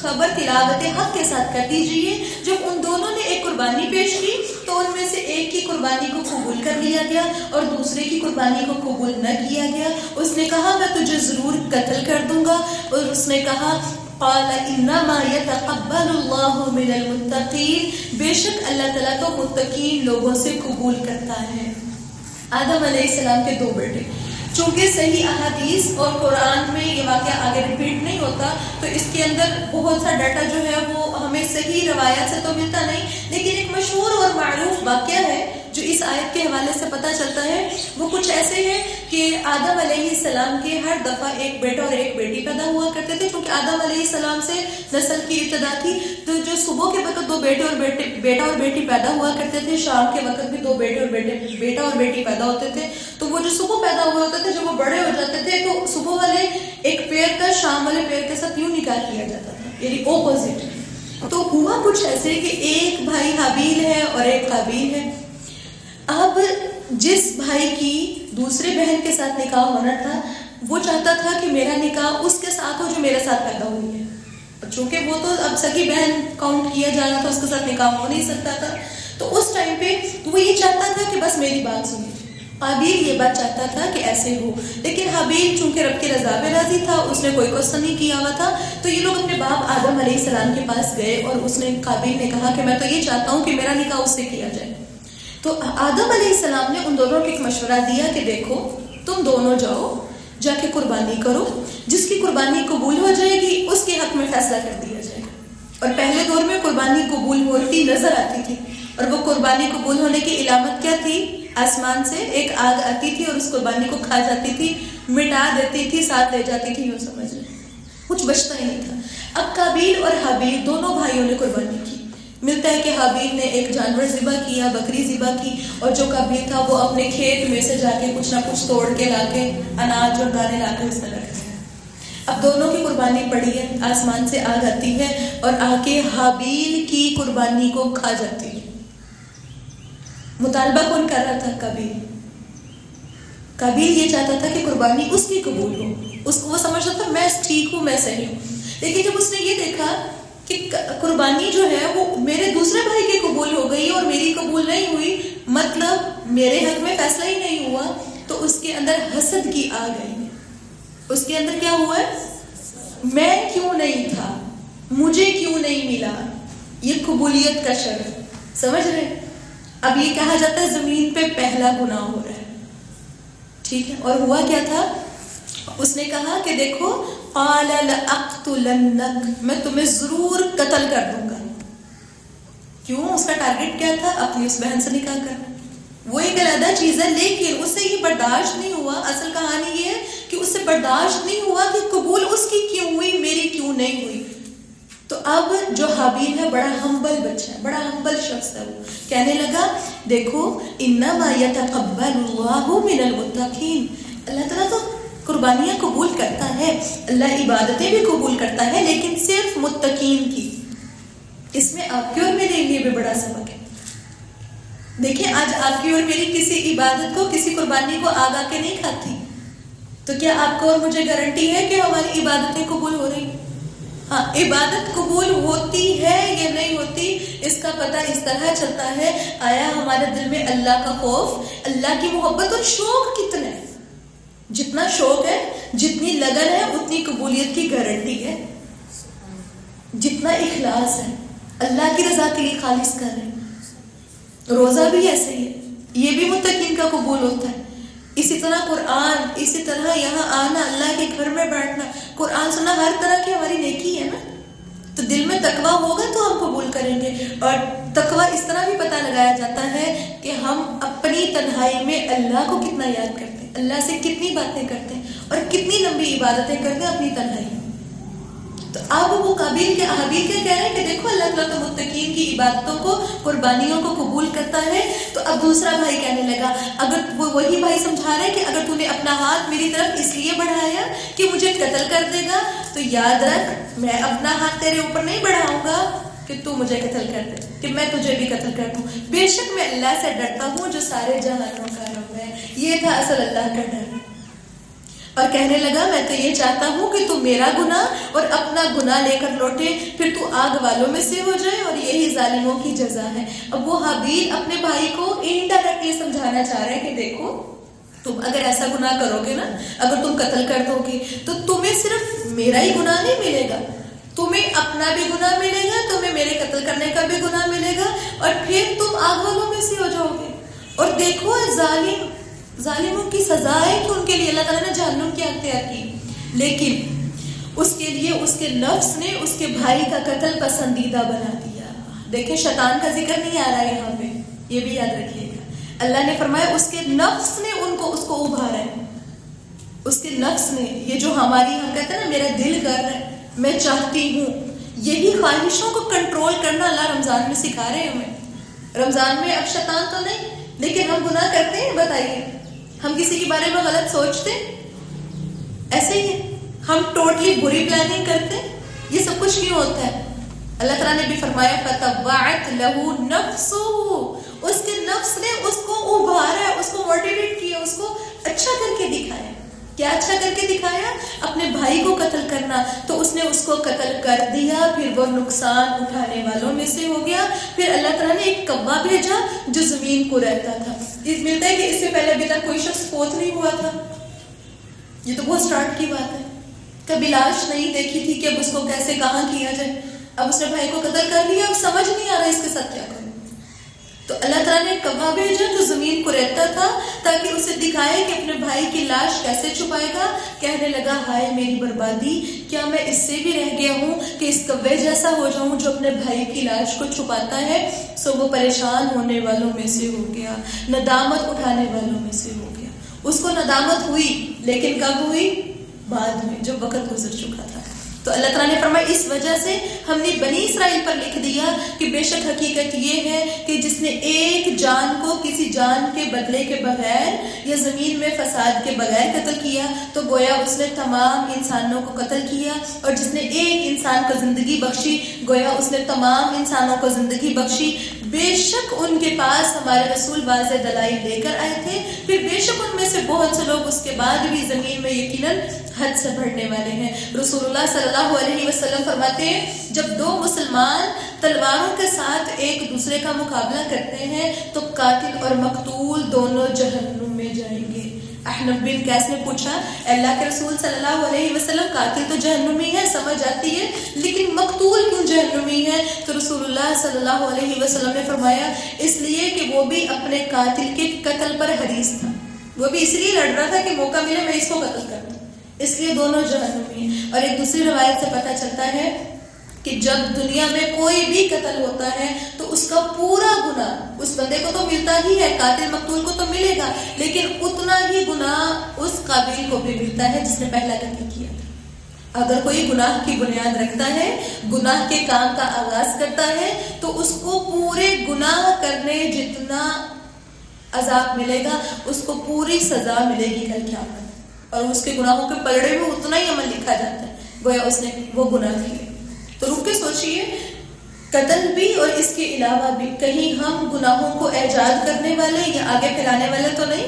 خبر تلاوت حق کے ساتھ کر دیجئے. جب ان دونوں نے ایک قربانی پیش کی تو ان میں سے ایک کی قربانی کو قبول کر لیا گیا اور دوسرے کی قربانی کو قبول نہ کیا گیا. اس نے کہا میں تجھے ضرور قتل کر دوں گا، اور اس نے کہا قال انما يتقبل الله من المتقين، بے شک اللہ تعالیٰ تو متقین لوگوں سے قبول کرتا ہے. آدم علیہ السلام کے 2 بیٹے. چونکہ صحیح احادیث اور قرآن میں یہ واقعہ آگے ریپیٹ نہیں ہوتا تو اس کے اندر بہت سا ڈاٹا جو ہے وہ ہمیں صحیح روایت سے تو ملتا نہیں، لیکن ایک مشہور اور معروف واقعہ ہے جو اس آیت کے حوالے سے پتہ چلتا ہے. وہ کچھ ایسے ہے کہ آدم علیہ السلام کے ہر دفعہ ایک بیٹا اور ایک بیٹی پیدا ہوا کرتے تھے. کیونکہ آدم علیہ السلام سے نسل کی ابتدا تھی تو جو صبح کے وقت 2 بیٹے اور بیٹا اور بیٹی پیدا ہوا کرتے تھے، شام کے وقت بھی 2 بیٹا اور بیٹی پیدا ہوتے تھے. تو وہ جو صبح پیدا ہوئے ہوتے تھے جب وہ بڑے ہو جاتے تھے تو صبح والے ایک پیر کا شام والے پیر کے ساتھ یوں نکاح کیا جاتا تھا، یعنی اپوزٹ. تو ہوا کچھ ایسے کہ ایک بھائی حابیل ہے اور ایک قابیل ہے. اب جس بھائی کی دوسرے بہن کے ساتھ نکاح ہونا تھا وہ چاہتا تھا کہ میرا نکاح اس کے ساتھ ہو جو میرے ساتھ پیدا ہوئی ہے. چونکہ وہ تو اب سکی بہن کاؤنٹ کیا جانا تھا، اس کے ساتھ نکاح ہو نہیں سکتا تھا. تو اس ٹائم پہ وہ یہ چاہتا تھا کہ بس میری بات سنی. قابیل یہ بات چاہتا تھا کہ ایسے ہو، لیکن حابیل چونکہ رب کی رضا پہ راضی تھا، اس نے کوئی کوشچن نہیں کیا ہوا تھا. تو یہ لوگ اپنے باپ آدم علیہ السلام کے پاس گئے اور اس نے قابیل نے کہا کہ میں تو یہ چاہتا ہوں کہ میرا نکاح اس سے کیا جائے. تو آدم علیہ السلام نے ان دونوں کو ایک مشورہ دیا کہ دیکھو تم دونوں جاؤ جا کے قربانی کرو، جس کی قربانی قبول ہو جائے گی اس کے حق میں فیصلہ کر دیا جائے گا. اور پہلے دور میں قربانی قبول ہوتی نظر آتی تھی، اور وہ قربانی قبول ہونے کی علامت کیا تھی؟ آسمان سے ایک آگ آتی تھی اور اس قربانی کو کھا جاتی تھی، مٹا دیتی تھی، ساتھ لے جاتی تھی، یوں سمجھ لیں کچھ بچتا ہی نہیں تھا. اب قابیل اور حابیل دونوں بھائیوں نے قربانی کی. ملتا ہے کہ حابیل نے ایک جانور ذبح کیا، بکری ذبح کی، اور جو قابیل تھا وہ اپنے کھیت میں سے جا کے کچھ نہ کچھ توڑ کے لا کے اناج اور دانے لا کے اس طرح رکھتے ہیں. اب دونوں کی قربانی پڑی ہے، آسمان سے آگ آتی ہے اور آ کے حابیل کی قربانی کو کھا جاتی ہے. مطالبہ کون کر رہا تھا؟ قابیل. قابیل یہ چاہتا تھا کہ قربانی اس کی قبول ہو، اس کو وہ سمجھتا تھا میں ٹھیک ہوں، میں صحیح ہوں. لیکن جب اس نے یہ دیکھا کہ قربانی جو ہے وہ میرے دوسرے بھائی کی قبول ہو گئی اور میری قبول نہیں ہوئی، مطلب میرے حق میں فیصلہ ہی نہیں ہوا، تو اس کے اندر حسد کی آ گئی. اس کے اندر کیا ہوا ہے؟ میں کیوں نہیں تھا، مجھے کیوں نہیں ملا، یہ قبولیت کا شرط. سمجھ رہے؟ اب یہ کہا جاتا ہے زمین پہ پہلا گناہ ہو رہا ہے. ٹھیک ہے، اور ہوا کیا تھا؟ اس نے کہا کہ دیکھو قال لأقتلنک، میں تمہیں ضرور قتل کر دوں گا. کیوں؟ اس کا ٹارگٹ کیا تھا؟ اپنی اس بہن سے نکاح کرنا. وہ ایک علیحدہ چیز ہے، لیکن اس سے یہ برداشت نہیں ہوا. اصل کہانی یہ ہے کہ اس سے برداشت نہیں ہوا کہ قبول اس کی کیوں ہوئی، میری کیوں نہیں ہوئی. تو اب جو حابیل ہے بڑا ہمبل بچہ ہے، بڑا ہمبل شخص ہے. وہ کہنے لگا دیکھو انما یتقبل اللہ من المتقین، اللہ تعالیٰ تو قربانیاں قبول کرتا ہے، اللہ عبادتیں بھی قبول کرتا ہے، لیکن صرف متقین کی. اس میں آپ کی اور میرے لیے بھی بڑا سبق ہے. دیکھیں آج آپ کی اور میری کسی عبادت کو، کسی قربانی کو آگ آ کے نہیں کھاتی، تو کیا آپ کو اور مجھے گارنٹی ہے کہ ہماری عبادتیں قبول ہو رہی؟ ہاں، عبادت قبول ہوتی ہے یا نہیں ہوتی اس کا پتہ اس طرح چلتا ہے آیا ہمارے دل میں اللہ کا خوف، اللہ کی محبت اور شوق کتنا ہے. جتنا شوق ہے، جتنی لگن ہے، اتنی قبولیت کی گارنٹی ہے. جتنا اخلاص ہے، اللہ کی رضا کے لیے خالص کر رہے ہیں. روزہ بھی ایسے ہی ہے، یہ بھی متقین کا قبول ہوتا ہے. اسی طرح قرآن، اسی طرح یہاں آنا، اللہ کے گھر میں بیٹھنا، قرآن سننا، ہر طرح کی ہماری نیکی ہے نا. تو دل میں تقویٰ ہوگا تو ہم قبول کریں گے. اور تقویٰ اس طرح بھی پتہ لگایا جاتا ہے کہ ہم اپنی تنہائی میں اللہ کو کتنا یاد کرتے ہیں، اللہ سے کتنی باتیں کرتے ہیں اور کتنی لمبی عبادتیں کرتے ہیں اپنی تنہائی میں. تو اب وہ حابیل کیا کہہ رہے ہیں کہ دیکھو اللہ تعالیٰ تو متقین کی عبادتوں کو، قربانیوں کو قبول کرتا ہے. تو اب دوسرا بھائی کہنے لگا، اگر وہی بھائی سمجھا رہے کہ اگر تو نے اپنا ہاتھ میری طرف اس لیے بڑھایا کہ مجھے قتل کر دے گا، تو یاد رکھ میں اپنا ہاتھ تیرے اوپر نہیں بڑھاؤں گا کہ تو مجھے قتل کر دے، کہ میں تجھے بھی قتل کر دوں. بے شک میں اللہ سے ڈرتا ہوں جو سارے جہانوں کا رب ہے. یہ تھا اصل اللہ کا ڈر. اور کہنے لگا میں تو یہ چاہتا ہوں کہ تو میرا گناہ اور اپنا گناہ لے کر لوٹے، پھر تو آگ والوں میں سے ہو جائے، اور یہی ظالموں کی جزا ہے۔ اب وہ حابیل اپنے بھائی کو انڈائریکٹلی سمجھانا چاہ رہے ہیں کہ دیکھو تم اگر ایسا گناہ کرو گے نا، اگر تم قتل کر دو گے تو تمہیں صرف میرا ہی گناہ نہیں ملے گا، تمہیں اپنا بھی گناہ ملے گا، تمہیں میرے قتل کرنے کا بھی گناہ ملے گا، اور پھر تم آگ والوں میں سے ہو جاؤ گے۔ اور دیکھو ظالموں کی سزا ہے کہ ان کے لیے اللہ تعالیٰ نے جہنم کی اختیار کی، لیکن اس کے لیے اس کے نفس نے اس کے بھائی کا قتل پسندیدہ بنا دیا۔ دیکھیں شیطان کا ذکر نہیں آ رہا ہے یہاں پہ، یہ بھی یاد رکھیے گا۔ اللہ نے فرمایا اس کے نفس نے اس کو ابھارا ہے، اس کے نفس نے، یہ جو ہم کہتے ہیں نا میرا دل کر رہا ہے، میں چاہتی ہوں، یہی خواہشوں کو کنٹرول کرنا اللہ رمضان میں سکھا رہے ہیں ہمیں۔ رمضان میں اب شیطان تو نہیں، لیکن ہم گناہ کرتے ہیں، بتائیے ہم کسی کے بارے میں غلط سوچتے ایسے ہی ہے، ہم ٹوٹلی بری پلاننگ کرتے ہیں، یہ سب کچھ کیوں ہوتا ہے؟ اللہ تعالیٰ نے بھی فرمایا فَتَبَّعَتْ لَهُ نَفْسُهُ، اس کے نفس نے اس کو ابھارا، اس کو موٹیویٹ کیا، اس کو اچھا کر کے دکھایا۔ کیا اچھا کر کے دکھایا؟ اپنے بھائی کو قتل کرنا، تو اس نے اس کو قتل کر دیا، پھر وہ نقصان اٹھانے والوں میں سے ہو گیا۔ پھر اللہ تعالیٰ نے ایک کبا بھیجا جو زمین کو رہتا تھا۔ یہ ملتا ہے کہ اس سے پہلے ابھی تک کوئی شخص فوت نہیں ہوا تھا، یہ تو بہت سٹارٹ کی بات ہے۔ کبھی لاش نہیں دیکھی تھی کہ اب اس کو کیسے کہاں کیا جائے، اب اس نے بھائی کو قتل کر لیا، اب سمجھ نہیں آ رہا اس کے ساتھ کیا کروں۔ تو اللہ تعالیٰ نے کبا بھیجا جو زمین کو رہتا تھا، تاکہ اسے دکھائے کہ اپنے بھائی کی لاش کیسے چھپائے گا۔ کہنے لگا ہائے میری بربادی، کیا میں اس سے بھی رہ گیا ہوں کہ اس کوے جیسا ہو جاؤں جو اپنے بھائی کی لاش کو چھپاتا ہے۔ سو وہ پریشان ہونے والوں میں سے ہو گیا، ندامت اٹھانے والوں میں سے ہو گیا۔ اس کو ندامت ہوئی، لیکن کب ہوئی؟ بعد میں، جب وقت گزر چکا تھا۔ تو اللہ تعالیٰ نے فرمایا اس وجہ سے ہم نے بنی اسرائیل پر لکھ دیا کہ بے شک حقیقت یہ ہے کہ جس نے ایک جان کو کسی جان کے بدلے کے بغیر یا زمین میں فساد کے بغیر قتل کیا تو گویا اس نے تمام انسانوں کو قتل کیا، اور جس نے ایک انسان کو زندگی بخشی گویا اس نے تمام انسانوں کو زندگی بخشی۔ بے شک ان کے پاس ہمارے رسول واضح دلائل لے کر آئے تھے، پھر بے شک ان میں سے بہت سے لوگ اس کے بعد بھی زمین میں یقیناً حد سے بڑھنے والے ہیں۔ رسول اللہ صلی اللہ علیہ وسلم فرماتے ہیں جب دو مسلمان تلواروں کے ساتھ ایک دوسرے کا مقابلہ کرتے ہیں تو قاتل اور مقتول دونوں جہنم میں جائیں گے۔ احنف بن قیس نے پوچھا اللہ کے رسول صلی اللہ علیہ وسلم قاتل تو جہنمی ہے، سمجھ آتی ہے، لیکن مقتول کیوں جہنمی ہے؟ تو رسول اللہ صلی اللہ علیہ وسلم نے فرمایا اس لیے کہ وہ بھی اپنے قاتل کے قتل پر حریص تھا، وہ بھی اس لیے لڑ رہا تھا کہ موقع ملے میں اس کو قتل کر دوں، اس لیے دونوں جہنمی ہیں۔ اور ایک دوسری روایت سے پتہ چلتا ہے کہ جب دنیا میں کوئی بھی قتل ہوتا ہے تو اس کا پورا گناہ اس بندے کو تو ملتا ہی ہے، قاتل مقتول کو تو ملے گا، لیکن اتنا ہی گناہ اس قابل کو بھی ملتا ہے جس نے پہلا قتل کیا تھا۔ اگر کوئی گناہ کی بنیاد رکھتا ہے، گناہ کے کام کا آغاز کرتا ہے، تو اس کو پورے گناہ کرنے جتنا عذاب ملے گا اس کو پوری سزا ملے گی کل قیامت، اور اس کے گناہوں کے پلڑے میں اتنا ہی عمل لکھا جاتا ہے گویا اس نے وہ گناہ کیے۔ تو رک کے سوچئے، قتل بھی اور اس کے علاوہ بھی کہیں ہم گناہوں کو ایجاد کرنے والے یا آگے پھیلانے والے تو نہیں؟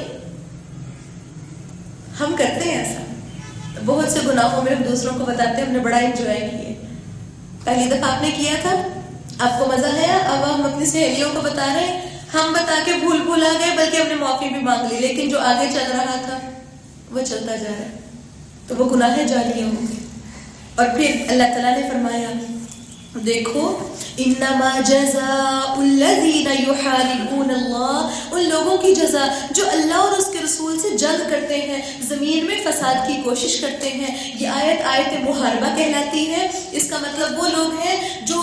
ہم کرتے ہیں ایسا، بہت سے گناہوں میں ہم دوسروں کو بتاتے ہیں ہم نے بڑا انجوائے کیے، پہلی دفعہ آپ نے کیا تھا، آپ کو مزہ آیا، اب ہم اپنی سہیلیوں کو بتا رہے ہیں، ہم بتا کے بھول آ گئے، بلکہ ہم نے معافی بھی مانگ لی، لیکن جو آگے چل رہا تھا وہ چلتا جا رہا ہے، تو وہ گناہ جاریہ ہوں گے۔ اور پھر اللہ تعالیٰ نے فرمایا دیکھو انما جزاء الذین یحاربون اللہ، ان لوگوں کی جزا جو اللہ اور اس کے رسول سے جنگ کرتے ہیں، زمین میں فساد کی کوشش کرتے ہیں۔ یہ آیت محاربہ کہلاتی ہے، اس کا مطلب وہ لوگ ہیں جو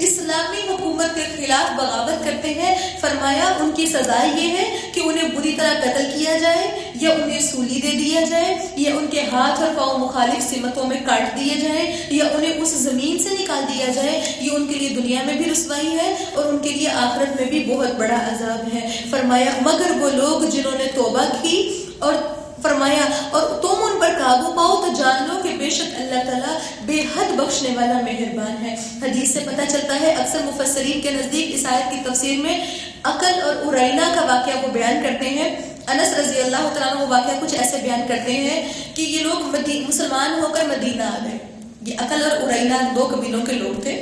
اسلامی حکومت کے خلاف بغاوت کرتے ہیں۔ فرمایا ان کی سزا یہ ہے کہ انہیں بری طرح قتل کیا جائے، یا انہیں سولی دے دیا جائے، یا ان کے ہاتھ اور پاؤں مخالف سمتوں میں کاٹ دیے جائیں، یا انہیں اس زمین سے نکال دیا جائے۔ یہ ان کے لیے دنیا میں بھی رسوائی ہے اور ان کے لیے آخرت میں بھی بہت بڑا عذاب ہے۔ فرمایا مگر وہ لوگ جنہوں نے توبہ کی، اور فرمایا اور تم ان پر قابو پاؤ تو جان لو کہ بے شک اللہ تعالیٰ بے حد بخشنے والا مہربان ہے۔ حدیث سے پتہ چلتا ہے اکثر مفسرین کے نزدیک اس آیت کی تفسیر میں عقل اور ارائنا کا واقعہ وہ بیان کرتے ہیں۔ انس رضی اللہ تعالیٰ عنہ وہ واقعہ کچھ ایسے بیان کرتے ہیں کہ یہ لوگ مسلمان ہو کر مدینہ آ گئے. یہ عقل اور ارینا 2 قبیلوں کے لوگ تھے.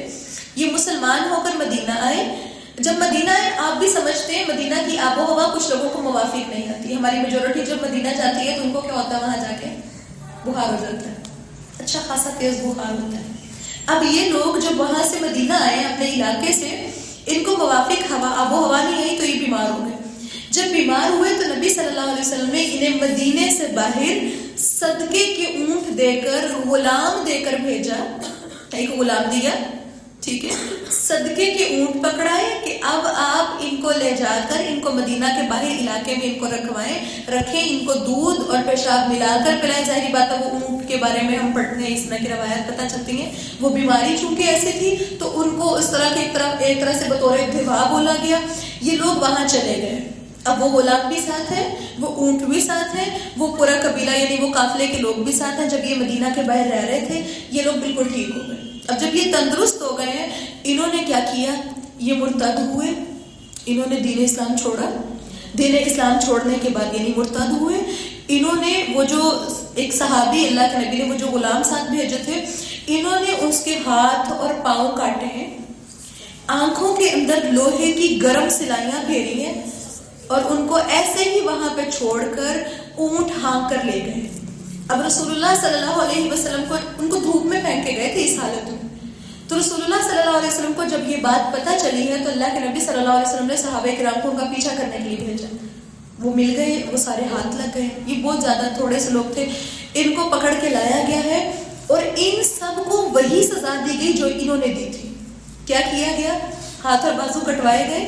یہ مسلمان ہو کر مدینہ آئے. جب مدینہ آئے, آپ بھی سمجھتے ہیں مدینہ کی آب و ہوا کچھ لوگوں کو موافق نہیں آتی. ہماری میجورٹی جب مدینہ جاتی ہے تو ان کو کیا ہوتا ہے, وہاں جا کے بخار ہو جاتا ہے, اچھا خاصا تیز بخار ہوتا ہے. اب یہ لوگ جب وہاں سے مدینہ آئے اپنے علاقے سے, ان کو موافق آب و ہوا نہیں آئی تو یہ بیمار ہو گئے. جب بیمار ہوئے تو نبی صلی اللہ علیہ وسلم نے انہیں مدینے سے باہر صدقے کے اونٹ دے کر, غلام دے کر بھیجا. ایک غلام دیا, ٹھیک ہے, صدقے کے اونٹ پکڑائے کہ اب آپ ان کو لے جا کر ان کو مدینہ کے باہر علاقے میں ان کو رکھیں, ان کو دودھ اور پیشاب ملا کر پلائیں. ظاہری بات ہے وہ اونٹ کے بارے میں ہم پڑھتے ہیں, اس طرح کی روایات پتہ چلتی ہیں. وہ بیماری چونکہ ایسی تھی تو ان کو اس طرح کے ایک طرح سے بطور دوا بولا گیا. یہ لوگ وہاں چلے گئے. اب وہ غلام بھی ساتھ ہے, وہ اونٹ بھی ساتھ ہے, وہ پورا قبیلہ یعنی وہ قافلے کے لوگ بھی ساتھ ہیں. جب یہ مدینہ کے باہر رہ رہے تھے یہ لوگ بالکل ٹھیک ہو گئے. اب جب یہ تندرست ہو گئے ہیں, انہوں نے کیا کیا, یہ مرتد ہوئے, انہوں نے دین اسلام چھوڑا. دین اسلام چھوڑنے کے بعد یعنی مرتد ہوئے. انہوں نے وہ جو ایک صحابی اللہ کے نبی نے وہ جو غلام ساتھ بھیجے تھے, انہوں نے اس کے ہاتھ اور پاؤں کاٹے ہیں, آنکھوں کے اندر لوہے کی گرم سلائیاں پھیری ہیں, اور ان کو ایسے ہی وہاں پہ چھوڑ کر اونٹ ہانک کر لے گئے. اب رسول اللہ صلی اللہ علیہ وسلم کو ان کو دھوپ میں پھینک کے گئے تھے اس حالت میں. تو رسول اللہ صلی اللہ علیہ وسلم کو جب یہ بات پتہ چلی ہے تو اللہ کے نبی صلی اللہ علیہ وسلم نے صحابہ کرام کو ان کا پیچھا کرنے کے لیے بھیجا. وہ مل گئے, وہ سارے ہاتھ لگ گئے. یہ بہت زیادہ تھوڑے سے لوگ تھے. ان کو پکڑ کے لایا گیا ہے اور ان سب کو وہی سزا دی گئی جو انہوں نے دی تھی. کیا کیا گیا, ہاتھ اور بازو کٹوائے گئے,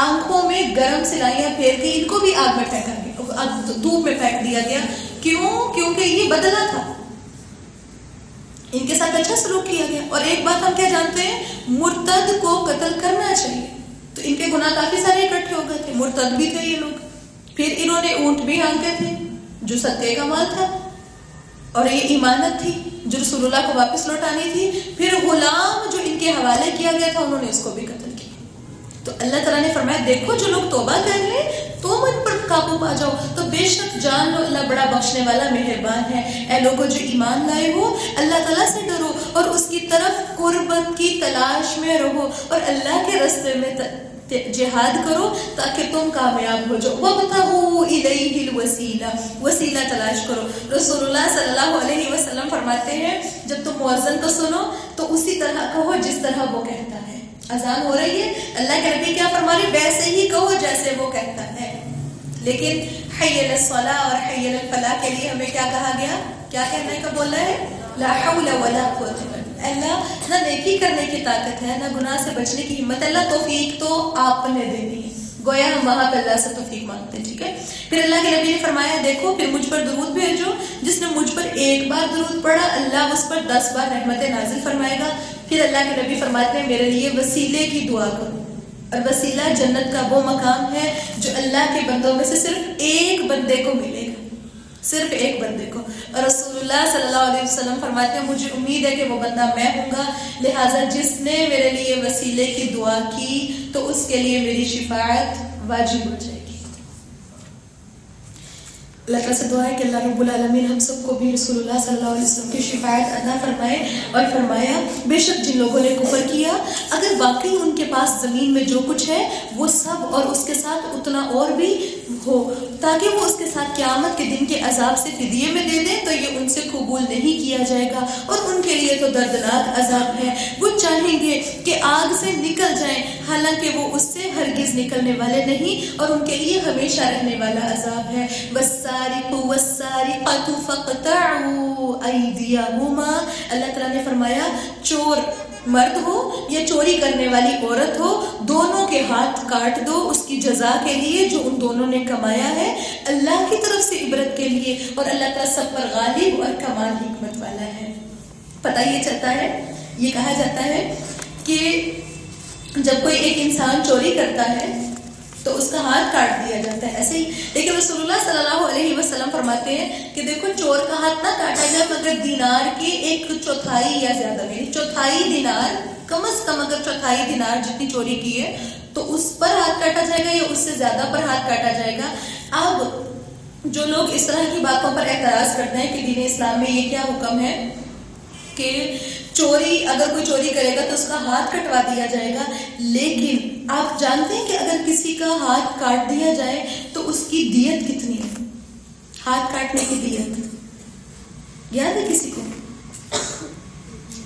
آنکھوں میں گرم سلائیاں پھیر کے ان کو بھی آگ میں پھینکا گیا, دھوپ میں پھینک دیا گیا. کیوں؟ کیونکہ یہ بدلہ تھا, ان کے ساتھ اچھا سلوک کیا گیا. اور ایک بات ہم کیا جانتے ہیں, مرتد کو قتل کرنا چاہیے. تو ان کے گناہ کافی سارے اکٹھے ہو گئے تھے, مرتد بھی تھے یہ لوگ. پھر انہوں نے اونٹ بھی ہانکے تھے جو صدقے کا مال تھا, اور یہ ایمانت تھی جو رسول اللہ کو واپس لوٹانی تھی. پھر غلام جو ان کے حوالے کیا گیا تھا انہوں نے اس کو بھی قتل کیا. تو اللہ تعالیٰ نے فرمایا دیکھو جو لوگ توبہ کر لیں تو ان پر قابو پا جاؤ. تو بے شک جان لو اللہ بڑا بخشنے والا مہربان ہے. اے لوگوں جو ایمان لائے ہو اللہ تعالیٰ سے ڈرو اور اس کی طرف قربت کی تلاش میں رہو, اور اللہ کے راستے میں جہاد کرو تاکہ تم کامیاب ہو جاؤ. وَابْتَغُوا إِلَيْهِ الْوَسِيلَةَ, وسیلہ تلاش کرو. رسول اللہ صلی اللہ علیہ وسلم فرماتے ہیں جب تم مؤذن کو سنو تو اسی طرح کہو جس طرح وہ کہتا ہے. اذان ہو رہی ہے, اللہ کے نبی کیا فرما رہے, ویسے ہی کہو جیسے وہ کہتا ہے. لیکن حی علی الصلاۃ اور حی علی الفلاح کے لیے ہمیں کیا کہا گیا, کیا کہنے کا بولا ہے, لا حول ولا قوت الا باللہ. اللہ نہ نیکی کرنے کی طاقت ہے نہ گناہ سے بچنے کی ہمت, اللہ توفیق تو آپ نے دینی ہے. گویا ہم وہاں پہ اللہ سے توفیق مانگتے ہیں, ٹھیک ہے. پھر اللہ کے نبی نے فرمایا دیکھو پھر مجھ پر درود بھیجو, جس نے مجھ پر ایک بار درود پڑھا اللہ اس پر 10 بار رحمت نازل فرمائے گا. پھر اللہ کے نبی فرماتے ہیں میرے لیے وسیلے کی دعا کرو, اور وسیلہ جنت کا وہ مقام ہے جو اللہ کے بندوں میں سے صرف ایک بندے کو ملے گا, صرف ایک بندے کو. اور رسول اللہ صلی اللہ علیہ وسلم فرماتے ہیں مجھے امید ہے کہ وہ بندہ میں ہوں گا, لہٰذا جس نے میرے لیے وسیلے کی دعا کی تو اس کے لیے میری شفاعت واجب ہو جائے گی. اللہ تعالیٰ سے دعا ہے کہ اللہ رب العالمین ہم سب کو بھی رسول اللہ صلی اللہ علیہ وسلم کی شفاعت عطا فرمائے. اور فرمایا بے شک جن لوگوں نے کفر کیا اگر واقعی ان کے پاس زمین میں جو کچھ ہے وہ سب اور اس کے ساتھ اتنا اور بھی ہو تاکہ وہ اس کے ساتھ قیامت کے دن کے عذاب سے فدیے میں دے دیں تو یہ ان سے قبول نہیں کیا جائے گا, اور ان کے لیے تو دردناک عذاب ہے. وہ چاہیں گے کہ آگ سے نکل جائیں حالانکہ وہ اس سے ہرگز نکلنے والے نہیں, اور ان کے لیے ہمیشہ رہنے والا عذاب ہے. والسارق والسارقۃ فاقطعوا ایدیہما, اللہ تعالیٰ نے فرمایا چور مرد ہو یا چوری کرنے والی عورت ہو دونوں کے ہاتھ کاٹ دو اس کی جزا کے لیے جو ان دونوں نے کمایا ہے, اللہ کی طرف سے عبرت کے لیے, اور اللہ تعالیٰ سب پر غالب اور کمال حکمت والا ہے. پتہ یہ چلتا ہے, یہ کہا جاتا ہے کہ جب کوئی ایک انسان چوری کرتا ہے تو اس کا ہاتھ کاٹ دیا جاتا ہے ایسے ہی, لیکن رسول اللہ صلی اللہ علیہ وسلم فرماتے ہیں کہ دیکھو چور کا ہاتھ نہ کاٹا جائے مگر دینار کی 1/4 یا زیادہ میں 1/4 دینار, کم از کم اگر 1/4 دینار جتنی چوری کی ہے تو اس پر ہاتھ کاٹا جائے گا یا اس سے زیادہ پر ہاتھ کاٹا جائے گا. اب جو لوگ اس طرح کی باتوں پر اعتراض کرتے ہیں کہ دین اسلام میں یہ کیا حکم ہے کہ چوری، اگر کوئی چوری کرے گا تو اس کا ہاتھ کٹوا دیا جائے گا، لیکن آپ جانتے ہیں کہ اگر کسی کا ہاتھ کاٹ دیا جائے تو اس کی دیت کتنی ہے؟ ہاتھ کاٹنے کی دیت یاد ہے کسی کو؟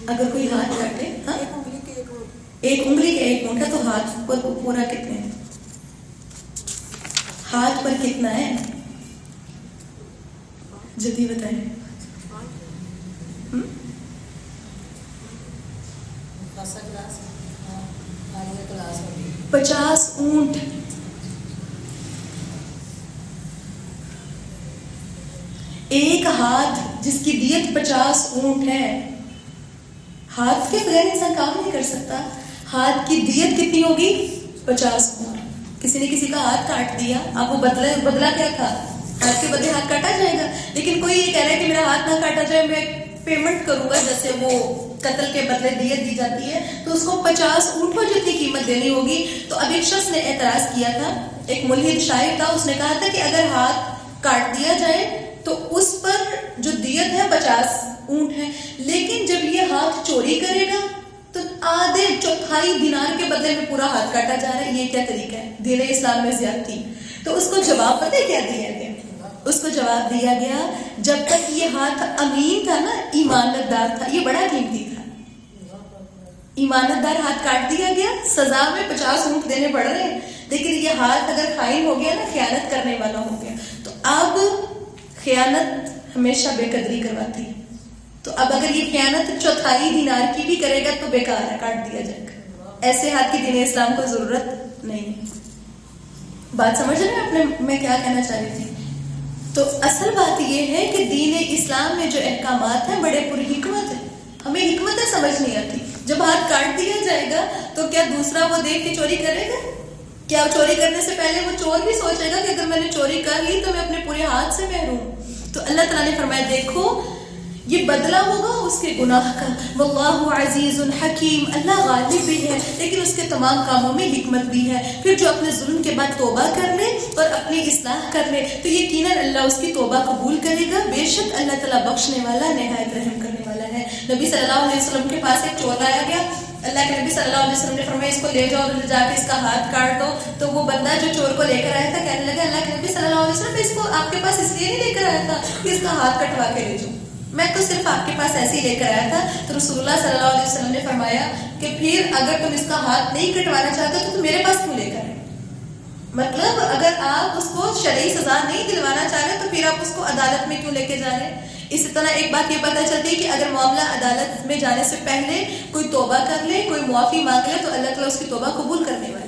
اگر کوئی ہاتھ کاٹے، ہاں ایک انگلی کے ایک مونٹا، تو ہاتھ پر پورا کتنے ہے؟ ہاتھ پر کتنا ہے؟ جلدی بتائیں۔ 50 اونٹ۔ ایک ہاتھ جس کی دیت 50 اونٹ ہے، ہاتھ کے بغیر انسان کام نہیں کر سکتا، ہاتھ کی دیت کتنی ہوگی؟ 50 اونٹ۔ کسی نے کسی کا ہاتھ کاٹ دیا، آپ کو بدلہ کیا تھا؟ ہاتھ کے بدلے ہاتھ کاٹا جائے گا، لیکن کوئی یہ کہہ رہا ہے کہ میرا ہاتھ نہ کاٹا جائے، میں پیمنٹ کروں گا، جیسے وہ قتل کے بدلے دیت دی جاتی ہے، تو اس کو 50 اونٹوں جتنی قیمت دینی ہوگی۔ تو اب ایک شخص نے اعتراض کیا تھا، ایک ملحد شاعر تھا، اس نے کہا تھا کہ اگر ہاتھ کاٹ دیا جائے تو اس پر جو دیت ہے 50 اونٹ ہے، لیکن جب یہ ہاتھ چوری کرے گا تو آدھے چوتھائی دینار کے بدلے میں پورا ہاتھ کاٹا جا رہا ہے، یہ کیا طریقہ ہے؟ دین اسلام میں زیادتی۔ تو اس کو جواب پتہ ہے کیا دیا گیا؟ اس کو جواب دیا گیا، جب تک یہ ہاتھ امین تھا نا، ایمانت دار تھا، یہ بڑا قیمتی تھا، ایمانت دار ہاتھ کاٹ دیا گیا، سزا میں 50 اونٹ دینے پڑ رہے ہیں، لیکن یہ ہاتھ اگر خائن ہو گیا نا، خیانت کرنے والا ہو گیا، تو اب خیانت ہمیشہ بے قدری کرواتی ہے، تو اب اگر یہ خیانت چوتھائی دینار کی بھی کرے گا تو بیکار ہے، کاٹ دیا جائے گا۔ ایسے ہاتھ کی دین اسلام کو ضرورت نہیں ہے۔ بات سمجھ رہے ہیں آپ میں کیا کہنا چاہ رہی تھی؟ تو اصل بات یہ ہے کہ دین اسلام میں جو احکامات ہیں بڑے پر حکمت ہیں، ہمیں حکمتیں سمجھ نہیں آتی۔ جب ہاتھ کاٹ دیا جائے گا تو کیا دوسرا وہ دیکھ کے چوری کرے گا؟ کیا چوری کرنے سے پہلے وہ چور بھی سوچے گا کہ اگر میں نے چوری کر لی تو میں اپنے پورے ہاتھ سے محروم؟ تو اللہ تعالیٰ نے فرمایا دیکھو یہ بدلہ ہوگا اس کے گناہ کا، واللہ عزیز حکیم، اللہ غالب بھی ہے لیکن اس کے تمام کاموں میں حکمت بھی ہے۔ پھر جو اپنے ظلم کے بعد توبہ کر لے اور اپنی اصلاح کر لے تو یقیناً اللہ اس کی توبہ قبول کرے گا، بے شک اللہ تعالیٰ بخشنے والا، نہایت رحم کرنے والا ہے۔ نبی صلی اللہ علیہ وسلم کے پاس ایک چور آیا گیا، اللہ کے نبی صلی اللہ علیہ وسلم نے فرمایا اس کو لے جاؤ اور جا کے اس کا ہاتھ کاٹ دو۔ تو وہ بندہ جو چور کو لے کر آیا تھا کہنے لگا اللہ کے نبی صلی اللہ علیہ وسلم اس کو آپ کے پاس اس لیے نہیں لے کر آیا تھا کہ اس کا ہاتھ کٹوا کے لے جاؤ، میں تو صرف آپ کے پاس ایسے ہی لے کر آیا تھا۔ تو رسول اللہ صلی اللہ علیہ وسلم نے فرمایا کہ پھر اگر تم اس کا ہاتھ نہیں کٹوانا چاہتے تو تم میرے پاس کیوں لے کر آئے؟ مطلب اگر آپ اس کو شرعی سزا نہیں دلوانا چاہ رہے تو پھر آپ اس کو عدالت میں کیوں لے کے جا رہے ہیں؟ اسی طرح ایک بات یہ پتہ چلتی ہے کہ اگر معاملہ عدالت میں جانے سے پہلے کوئی توبہ کر لے، کوئی معافی مانگ لے تو اللہ تعالیٰ اس کی توبہ قبول کرنے والے،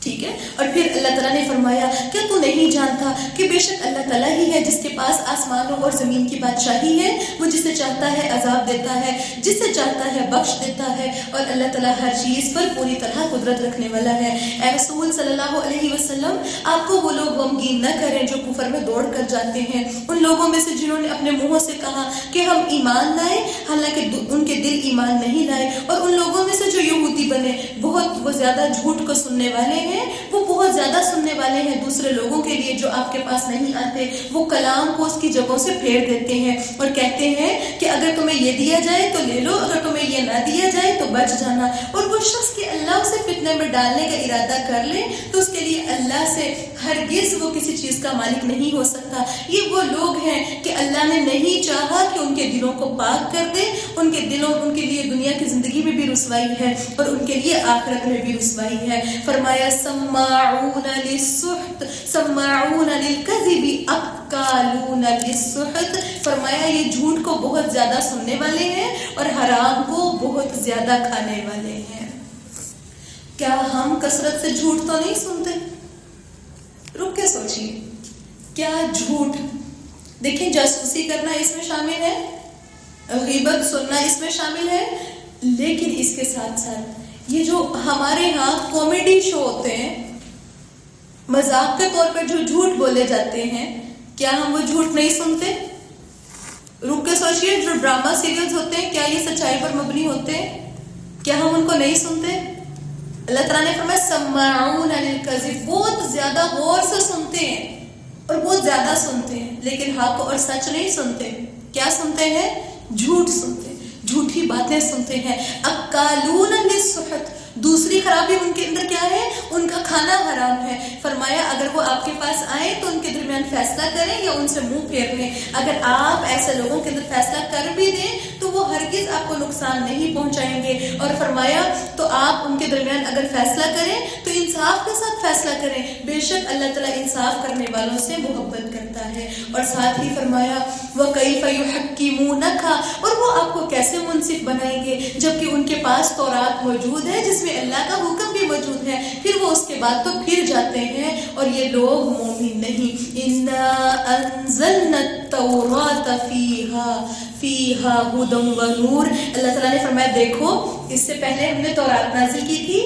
ٹھیک ہے۔ اور پھر اللہ تعالیٰ نے فرمایا کیا تو نہیں جانتا کہ بے شک اللہ تعالیٰ ہی ہے جس کے پاس آسمانوں اور زمین کی بادشاہی ہے، وہ جسے چاہتا ہے عذاب دیتا ہے، جسے چاہتا ہے بخش دیتا ہے، اور اللہ تعالیٰ ہر چیز پر پوری طرح قدرت رکھنے والا ہے۔ اے رسول صلی اللہ علیہ وسلم، آپ کو وہ لوگ غمگین نہ کریں جو کفر میں دوڑ کر جاتے ہیں، ان لوگوں میں سے جنہوں نے اپنے منہوں سے کہا کہ ہم ایمان لائے حالانکہ ان کے دل ایمان نہیں لائے، اور ان لوگوں میں سے جو یہودی بنے، وہ زیادہ جھوٹ کو سننے والے ہیں، وہ بہت زیادہ سننے والے ہیں دوسرے لوگوں کے لیے جو آپ کے پاس نہیں آتے، وہ کلام کو اس کی جگہوں سے پھیر دیتے ہیں اور کہتے ہیں کہ اگر تمہیں یہ دیا جائے تو لے لو، اگر تمہیں یہ نہ دیا جائے تو بچ جانا۔ اور وہ شخص کہ اللہ اسے فتنے میں ڈالنے کا ارادہ کر لے تو اس کے لیے اللہ سے ہرگز وہ کسی چیز کا مالک نہیں ہو سکتا۔ یہ وہ لوگ ہیں کہ اللہ نے نہیں چاہا کہ ان کے دلوں کو پاک کر دے، ان کے لیے دنیا کی زندگی میں بھی رسوائی ہے اور ان کے لیے آخرت میں بھی رسوائی ہے۔ فرمایا سماعون للسحت سماعون للکذب اکالون للسحت، فرمایا یہ جھوٹ کو بہت زیادہ سننے والے ہیں اور حرام کو بہت زیادہ کھانے والے ہیں۔ کیا ہم کثرت سے جھوٹ تو نہیں سنتے؟ رک کے سوچیے، کیا جھوٹ، دیکھیں جاسوسی کرنا اس میں شامل ہے، غیبت سننا اس میں شامل ہے، لیکن اس کے ساتھ ساتھ یہ جو ہمارے ہاں کامیڈی شو ہوتے ہیں، مذاق کے طور پر جو جھوٹ بولے جاتے ہیں، کیا ہم وہ جھوٹ نہیں سنتے؟ رک کے سوچئے، جو ڈرامہ سیریلز ہوتے ہیں کیا یہ سچائی پر مبنی ہوتے ہیں؟ کیا ہم ان کو نہیں سنتے؟ اللہ تعالیٰ نے فرمایا سماعون للکذب، بہت زیادہ غور سے سنتے ہیں، اور بہت زیادہ سنتے ہیں، لیکن حق اور سچ نہیں سنتے. کیا سنتے ہیں؟ جھوٹ سنتے ہیں، جھوٹی باتیں سنتے ہیں. اکالون للسحت، دوسری خرابی ان کے اندر کیا ہے؟ ان کا کھانا حرام ہے. فرمایا اگر وہ آپ کے پاس آئیں تو ان کے درمیان فیصلہ کریں یا ان سے منہ پھیر لیں. اگر آپ ایسے لوگوں کے اندر فیصلہ کر بھی دیں تو وہ ہرگز آپ کو نقصان نہیں پہنچائیں گے. اور فرمایا تو آپ ان کے درمیان اگر فیصلہ کریں تو انصاف کے ساتھ فیصلہ کریں، بے شک اللہ تعالیٰ انصاف کرنے والوں سے محبت کرتا ہے. اور ساتھ ہی فرمایا وَكَيْفَ يُحَكِّمُونَكَ، اور وہ آپ کو کیسے منصف بنائیں گے جبکہ ان کے پاس تورات موجود ہے جس میں اللہ کا حکم بھی موجود ہے، پھر وہ اس کے بعد تو پھر جاتے ہیں اور یہ لوگ مومن نہیں. إِنَّا أَنزَلْنَا التَّوْرَاةَ فِيهَا هُدًى وَنُورٌ، اللہ تعالیٰ نے فرمایا دیکھو اس سے پہلے ہم نے تورات نازل کی تھی،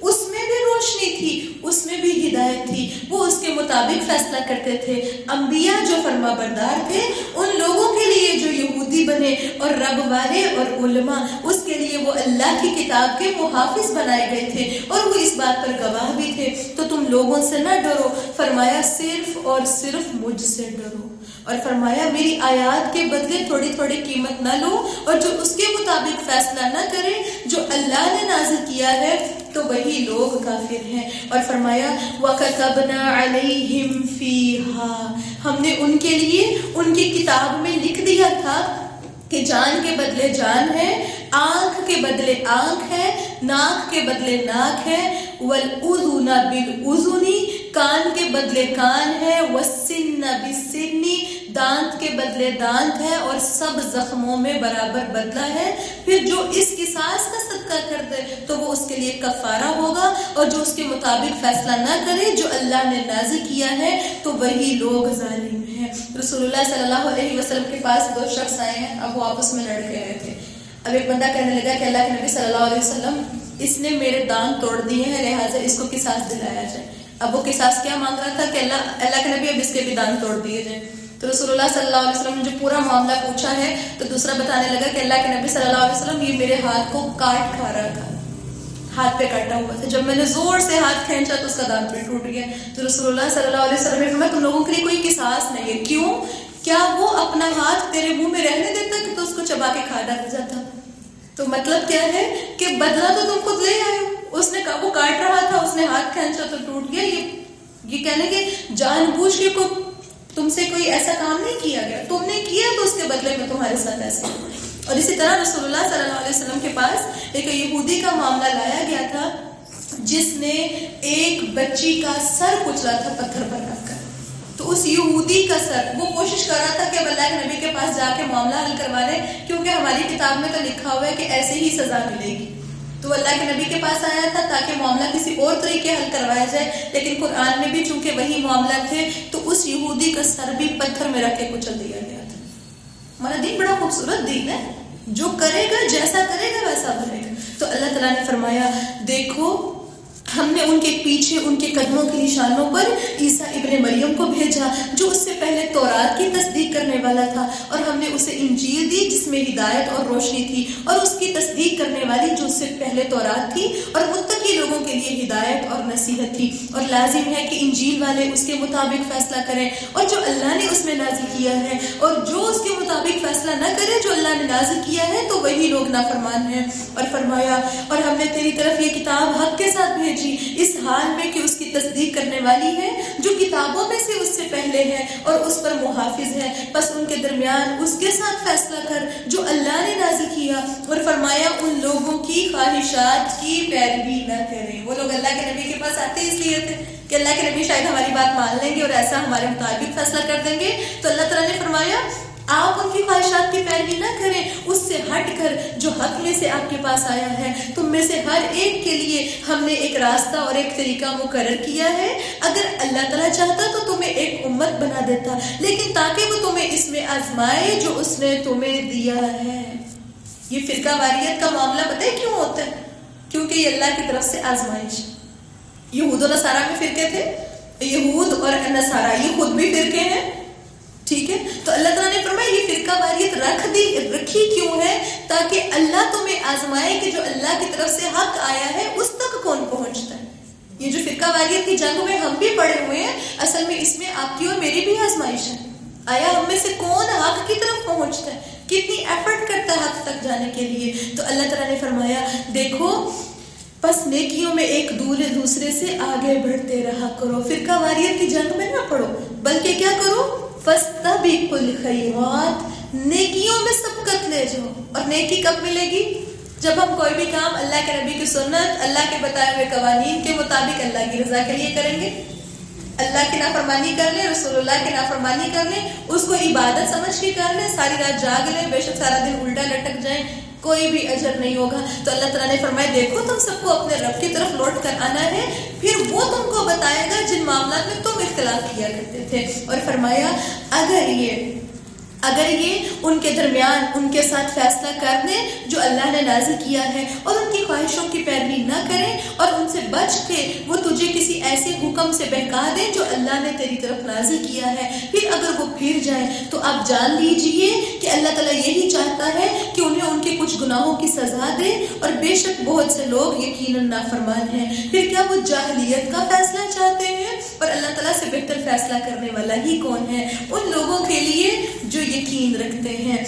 اس میں بھی روشنی تھی، اس میں بھی ہدایت تھی، وہ اس کے مطابق فیصلہ کرتے تھے. انبیاء جو فرما بردار تھے ان لوگوں کے لیے جو یہودی بنے اور رب والے اور علماء، اس کے لیے وہ اللہ کی کتاب کے محافظ بنائے گئے تھے اور وہ اس بات پر گواہ بھی تھے. تو تم لوگوں سے نہ ڈرو، فرمایا صرف اور صرف مجھ سے ڈرو. اور فرمایا میری آیات کے بدلے تھوڑی تھوڑی قیمت نہ لو اور جو اس کے مطابق فیصلہ نہ کرے جو اللہ نے نازل کیا ہے تو وہی لوگ کافر ہیں. اور فرمایا وَكَتَبْنَا عَلَيْهِمْ فِيهَا، ہم نے ان کے لیے ان کی کتاب میں لکھ دیا تھا کہ جان کے بدلے جان ہے، آنکھ کے بدلے آنکھ ہے، ناک کے بدلے ناک ہے، وَالْأُذُنَ بِالْأُذُنِ، کان کے بدلے کان ہے، وَالسِّنَّ بِالسِّنِّ، دانت کے بدلے دانت ہے، اور سب زخموں میں برابر بدلہ ہے. پھر جو اس قصاص کا صدقہ کر دے تو وہ اس کے لیے کفارہ ہوگا، اور جو اس کے مطابق فیصلہ نہ کرے جو اللہ نے نازل کیا ہے تو وہی لوگ ظالم ہیں. رسول اللہ صلی اللہ علیہ وسلم کے پاس دو شخص آئے ہیں، اب وہ آپس میں لڑ کے رہے تھے. اب ایک بندہ کہنے لگا کہ اللہ کے نبی صلی اللہ علیہ وسلم اس نے میرے دانت توڑ دیے ہیں لہٰذا اس کو قصاص دلایا جائے. اب وہ قصاص کیا مانگ رہا تھا کہ اللہ کے نبی اب اس کے بھی دانت توڑ دیے جائیں. تو رسول اللہ صلی اللہ علیہ وسلم نے جو پورا معاملہ پوچھا ہے تو دوسرا بتانے لگا کہ اللہ کے نبی صلی اللہ علیہ وسلم یہ میرے ہاتھ کو کاٹ کھا رہا تھا، ہاتھ پہ کاٹا ہوا تھا، جب میں نے زور سے ہاتھ کھینچا تو اس کا دانت بھی ٹوٹ گیا. تو رسول اللہ صلی اللہ علیہ وسلم نے فرمایا تم لوگوں کے لیے کوئی قصاص نہیں ہے. کیوں؟ کیا وہ اپنا ہاتھ تیرے منہ میں رہنے دیتا کہ تو اس کو چبا کے کھا ڈالا جاتا؟ تو مطلب کیا ہے کہ بدلہ تو تم خود لے آئے ہو. اس نے وہ کاٹ رہا تھا، اس نے ہاتھ کھینچا تو ٹوٹ گیا. یہ کہنے کہ جان بوجھ کے تم سے کوئی ایسا کام نہیں کیا گیا، تم نے کیا تو اس کے بدلے میں تمہارے ساتھ ایسے. اور اسی طرح رسول اللہ صلی اللہ علیہ وسلم کے پاس ایک یہودی کا معاملہ لایا گیا تھا جس نے ایک بچی کا سر کچلا تھا پتھر پر رکھ کر. تو اس یہودی کا سر وہ کوشش کر رہا تھا کہ اللہ کے نبی کے پاس جا کے معاملہ حل کروا لے، کیونکہ ہماری کتاب میں تو لکھا ہوا ہے کہ ایسے ہی سزا ملے گی. تو اللہ کے نبی کے پاس آیا تھا تاکہ معاملہ کسی اور طریقے حل کروایا جائے، لیکن قرآن میں بھی چونکہ وہی معاملہ تھے تو اس یہودی کا سر بھی پتھر میں رکھ کے کچل دیا گیا تھا. ہمارا دین بڑا خوبصورت دین ہے، جو کرے گا جیسا کرے گا ویسا بنے گا. تو اللہ تعالیٰ نے فرمایا دیکھو ہم نے ان کے پیچھے ان کے قدموں کی نشانوں پر عیسیٰ ابن مریم کو بھیجا جو اس سے پہلے تورات کی تصدیق کرنے والا تھا، اور ہم نے اسے انجیل دی جس میں ہدایت اور روشنی تھی، اور اس کی تصدیق کرنے والی جو اس سے پہلے تورات تھی اور متقی لوگوں کے لیے ہدایت اور نصیحت تھی. اور لازم ہے کہ انجیل والے اس کے مطابق فیصلہ کریں اور جو اللہ نے اس میں نازل کیا ہے، اور جو اس کے مطابق فیصلہ نہ کرے جو اللہ نے نازل کیا ہے تو وہی لوگ نافرمان ہیں. اور فرمایا اور ہم نے تیری طرف یہ کتاب حق کے ساتھ بھیجی اس حال میں کہ اس کی تصدیق کرنے والی ہے جو کتابوں میں سے اس سے پہلے ہے اور اس پر محافظ ہے، بس ان کے درمیان اس کے ساتھ فیصلہ کر جو اللہ نے نازل کیا. اور فرمایا ان لوگوں کی خواہشات کی پیروی نہ کریں. وہ لوگ اللہ کے نبی کے پاس آتے اس لیے تھے کہ اللہ کے نبی شاید ہماری بات مان لیں گے اور ایسا ہمارے مطابق فیصلہ کر دیں گے. تو اللہ تعالیٰ نے فرمایا آپ ان کی خواہشات کی پیروی نہ کریں، اس سے ہٹ کر جو حق میں سے آپ کے پاس آیا ہے تم میں سے ہر ایک کے لیے ہم نے ایک راستہ اور ایک طریقہ مقرر کیا ہے. اگر اللہ تعالیٰ چاہتا تو تمہیں ایک امت بنا دیتا، لیکن تاکہ وہ تمہیں اس میں آزمائے جو اس نے تمہیں دیا ہے. یہ فرقہ واریت کا معاملہ پتہ ہے کیوں ہوتا ہے؟ کیونکہ یہ اللہ کی طرف سے آزمائش. یہود و نصارہ میں فرقے تھے، یہود اور نصارہ یہ خود بھی فرقے ہیں، ٹھیک ہے. تو اللہ تعالیٰ نے فرمایا یہ فرقہ واریت رکھی کیوں ہے؟ تاکہ اللہ تمہیں آزمائے کہ جو اللہ کی طرف سے حق آیا ہے اس تک کون پہنچتا ہے. یہ جو فرقہ حواریت کی جنگ میں ہم بھی پڑے ہوئے ہیں، اصل میں اس میں آپ کی اور میری بھی آزمائش ہے. آیا ہم میں سے کون حق کی طرف پہنچتا ہے، کتنی ایفرٹ کرتا ہے حق تک جانے کے لیے. تو اللہ تعالیٰ نے فرمایا دیکھو بس نیکیوں میں ایک دوسرے سے آگے بڑھتے رہا کرو، فرقہ واریت کی جنگ میں نہ پڑو، بلکہ کیا کرو، فاستبقوا الخیرات، نیکیوں میں سبقت لے جاؤ. اور نیکی کب ملے گی؟ جب ہم کوئی بھی کام اللہ کے نبی کی سنت، اللہ کے بتائے ہوئے قوانین کے مطابق اللہ کی رضا کے لیے کریں گے. اللہ کی نافرمانی کر لیں، رسول اللہ کی نافرمانی کر لیں، اس کو عبادت سمجھ کے کر لیں، ساری رات جاگ لیں، بے شک سارا دن الٹا لٹک جائیں، کوئی بھی اجر نہیں ہوگا. تو اللہ تعالیٰ نے فرمایا دیکھو تم سب کو اپنے رب کی طرف لوٹ کر آنا ہے، پھر وہ تم کو بتائے گا جن معاملات میں تم اختلاف کیا کرتے تھے. اور فرمایا اگر یہ ان کے درمیان ان کے ساتھ فیصلہ کر دیں جو اللہ نے نازل کیا ہے، اور ان کی خواہشوں کی پیروی نہ کریں، اور ان سے بچ کے وہ تجھے کسی ایسے حکم سے بہکا دیں جو اللہ نے تیری طرف نازل کیا ہے، پھر اگر وہ پھر جائیں تو آپ جان لیجئے کہ اللہ تعالیٰ یہی چاہتا ہے کہ انہیں ان کے کچھ گناہوں کی سزا دے، اور بے شک بہت سے لوگ یقیناً نافرمان ہیں. پھر کیا وہ جاہلیت کا فیصلہ چاہتے ہیں؟ اور اللہ تعالیٰ سے بہتر فیصلہ کرنے والا ہی کون ہے؟ ان لوگوں کے لیے جو یقین رکھتے ہیں.